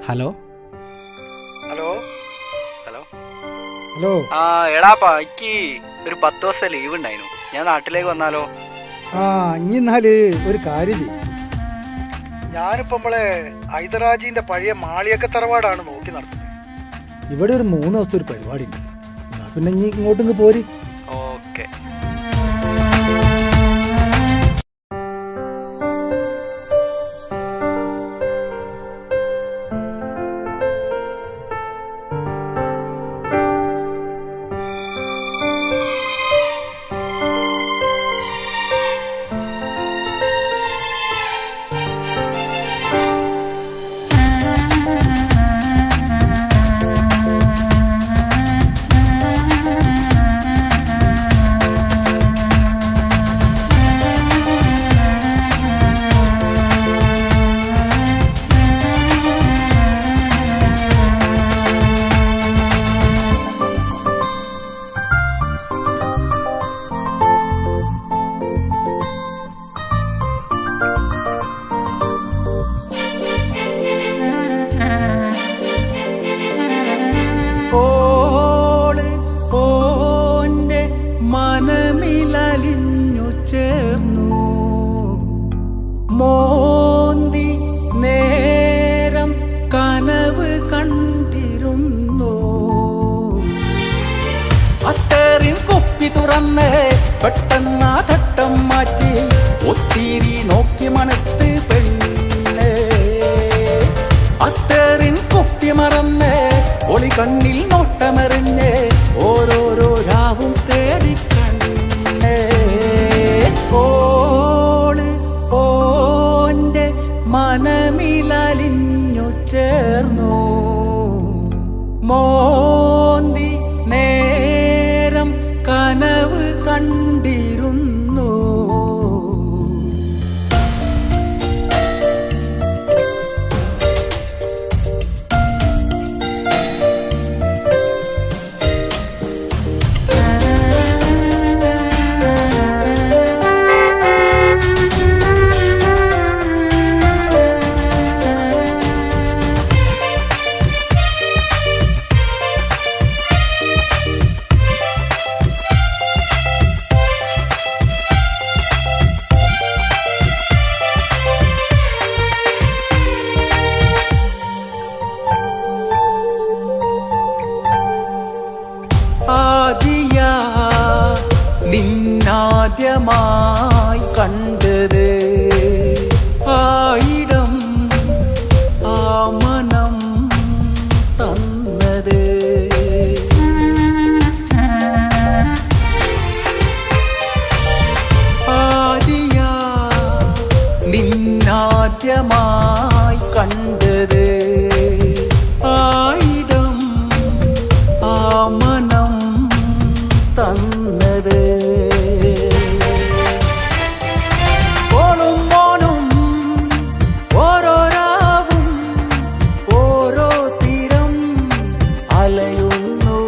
Hello hello hello hello ആ എടാപ്പാ എനിക്ക് ഒരു 10 ദിവസത്തെ ലീവ് ഉണ്ടായിരുന്നു. ഞാൻ നാട്ടിലേക്ക് വന്നാലോ? ഇനി എന്നാല് ഒരു കാര്യം ചെയ്യും. ഞാനിപ്പോ നമ്മളെ ഹൈദരാജീന്റെ പഴയ മാളിയൊക്കെ തറവാടാണ് നോക്കി നടത്തുന്നത്. ഇവിടെ ഒരു 3 ദിവസത്തെ ഒരു പരിപാടി ഉണ്ട്. പിന്നെ ഇനി ഇങ്ങോട്ട് പോര്. ഓക്കെ. മനമിലലിഞ്ഞു ചേർന്നു മോന്തി നേരം കനവ് കണ്ടിരുന്നു. അത്തേറിൻ കുപ്പി തുറന്ന് പെട്ടെന്ന് തട്ടം മാറ്റി ഒത്തിരി നോക്കി മണത്ത് പെണ്ണ്. അത്തേറിൻ കുപ്പി മറന്ന് ഒളി കണ്ണിൽ നോട്ടമെറിഞ്ഞ് ഓരോരോ രാവും തേടി കണ്ണേ. ഓന്റെ മനമിലലിഞ്ഞു ചേർന്നു മോന്തി നേരം കനവ് കണ്ടിരുന്നു. നിന്നാദ്യമായി കണ്ടത് ആയിരം ആ മനം തന്നത്. ആദിയാ നിന്നാദ്യമായി കണ്ടത് ആയിരം ആ മനം തന്നത്. ഓളും മോനും ഓരോരാവും ഓരോ തീരം അലയുന്നു.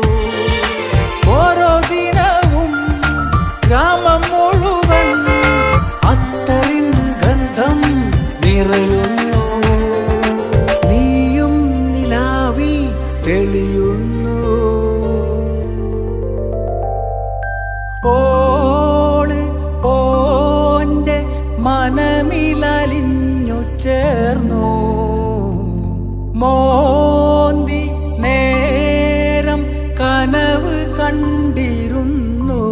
ഓരോ ദിനവും ഗ്രാമം മുഴുവൻ അത്തറിൻ ഗന്ധം നിറയുന്നു. നീയും നിലാവിൽ തെളിയുന്നു. ഓന്റെ മനമിലലിഞ്ഞു ചേർന്നു മോന്തി നേരം കനവ് കണ്ടിരുന്നു.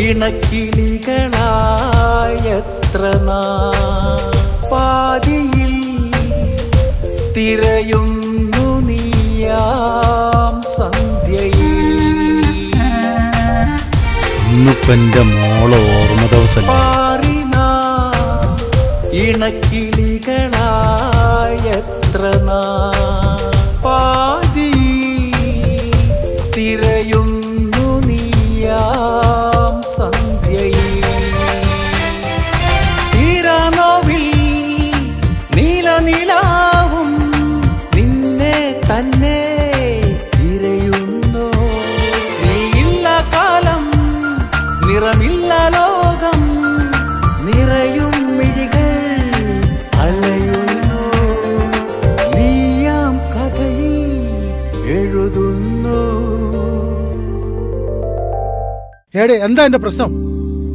ഇണക്കിളികളായത്ര പാതിയിൽ തിരയുന്നു നീയാം സന്ധ്യയിൽ. ഇന്നിപ്പെന്റെ മോളെ ഓർമ്മ ദിവസം ഇണക്കിളികളായത്ര പാതി തിരയുന്നു നീയാം സന്ധ്യയിൽ ഈരാനോവിൽ നീലനിലാവും നിന്നെ തന്നെ തിരയുന്നു നീയില്ല കാലം നിറമില്ല ലോകം നിറയും മിഴികൾ അലയുന്നു നീയാം കഥയിൽ എഴുതുന്നു. ഏടേ എന്താ എന്റെ പ്രശ്നം?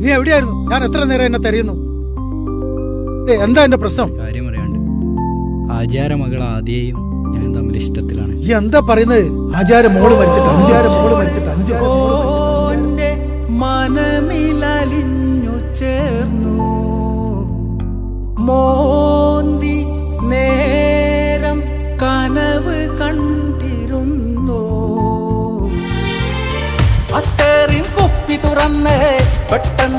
നീ എവിടെയായിരുന്നു? ഞാൻ എത്ര നേരം എന്നെ തെരയുന്നു. എന്താ എന്റെ പ്രശ്നം? കാര്യം അറിയാണ്ട് ആചാര മകൾ ആദ്യയും ഞാൻ തമ്മിൽ ഇഷ്ടത്തിലാണ്. ഈ എന്താ പറയുന്നത്? ആചാര മോള് മരിച്ചിട്ട് ഓന്റെ മനമിലലിഞ്ഞു ചേർന്നു മോന്തി നേരം കനവ് കണ്ടിരുന്നു. അത്തേറിൻ കുപ്പി തുറന്ന് പെട്ടെന്ന്